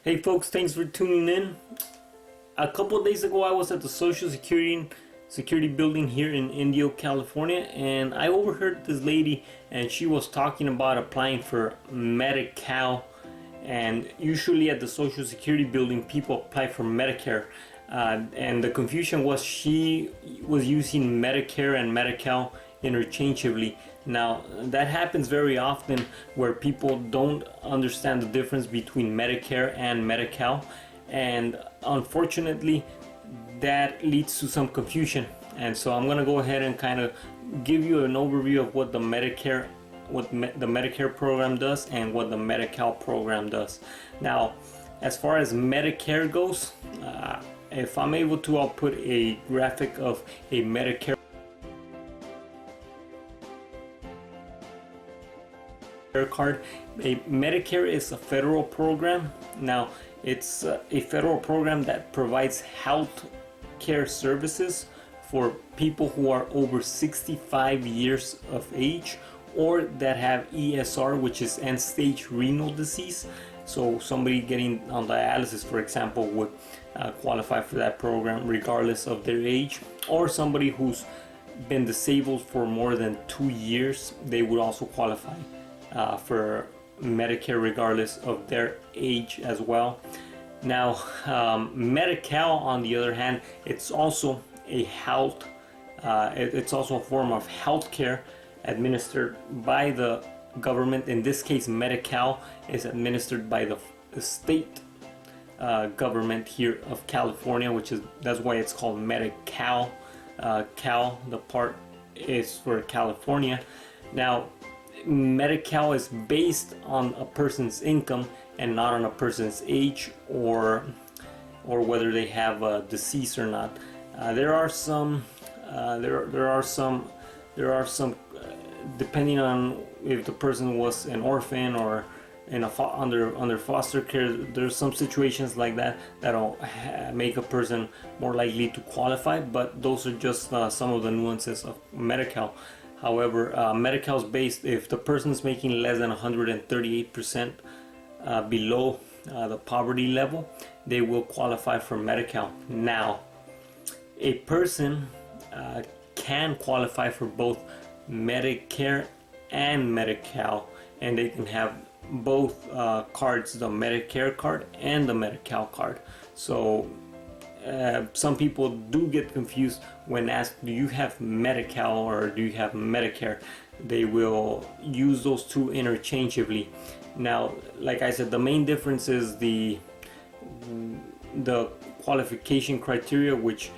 Hey folks, thanks for tuning in. A couple of days ago I was at the Social Security building here in Indio, California, and I overheard this lady and she was talking about applying for Medi-cal. And usually at the Social Security building people apply for Medicare, and the confusion was she was using Medicare and Medi-cal interchangeably. Now that happens very often where people don't understand the difference between Medicare and Medi-cal, and unfortunately that leads to some confusion. And so I'm gonna go ahead and kind of give you an overview of what the Medicare program does and what the Medi-cal program does. Now, as far as Medicare goes, if I'm able to, I'll put a graphic of a Medicare card. A Medicare is a federal program. Now, it's a federal program that provides health care services for people who are over 65 years of age or that have ESR, which is end-stage renal disease. So somebody getting on dialysis, for example, would qualify for that program regardless of their age, or somebody who's been disabled for more than 2 years, they would also qualify for Medicare regardless of their age as well. Now, Medi-cal, on the other hand, it's also a health, it's also a form of health care administered by the government. In this case, Medi-cal is administered by the state government here of California, that's why it's called Medi-cal. Cal, the part is for California. Now, Medi-cal is based on a person's income and not on a person's age or whether they have a disease or not. There are some depending on if the person was an orphan or under foster care. There's some situations like that that'll make a person more likely to qualify, but those are just some of the nuances of Medi-cal. However, Medi-cal is based if the person's making less than 138% below the poverty level, they will qualify for Medi-cal. Now, a person can qualify for both Medicare and Medi-cal, and they can have both cards, the Medicare card and the Medi-cal card. So some people do get confused when asked, do you have Medi-cal or do you have Medicare? They will use those two interchangeably. Now, like I said, the main difference is the qualification criteria, which